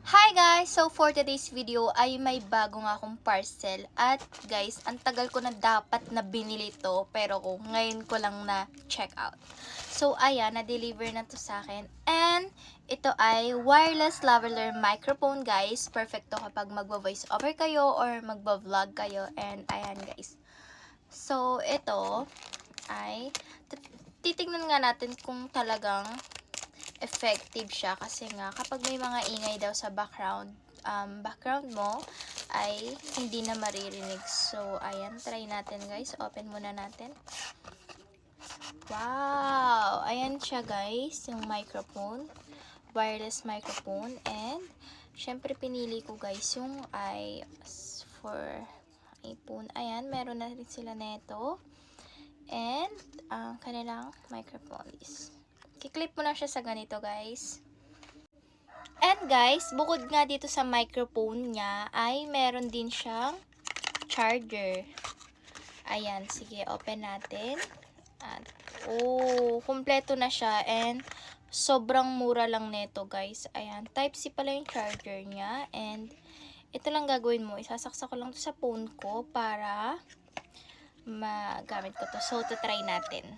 Hi guys! So for today's video ay may bago nga akong parcel. At guys, ang tagal ko na dapat na binili to pero ngayon ko lang na check out. So ayan, na-deliver na to sa akin. And ito ay wireless lavalier microphone guys. Perfecto kapag magvo-voice over kayo or magvo-vlog kayo. And ayan guys. So ito ay titignan nga natin kung talagang effective siya kasi nga kapag may mga ingay daw sa background mo ay hindi na maririnig. So ayan, try natin guys. Open muna natin. Wow! Ayan siya guys, yung microphone, wireless microphone. And syempre pinili ko guys yung ay for iPhone. Ayan, meron na rin sila neto. And kanilang microphone is kiklip mo na siya sa ganito guys. And guys, bukod nga dito sa microphone niya, ay meron din siyang charger. Ayan, sige, open natin. At, kumpleto na siya. And sobrang mura lang nito guys. Ayan, Type-C pala yung charger niya. And ito lang gagawin mo. Isasaksak ko lang to sa phone ko para magamit ko to. So, try natin.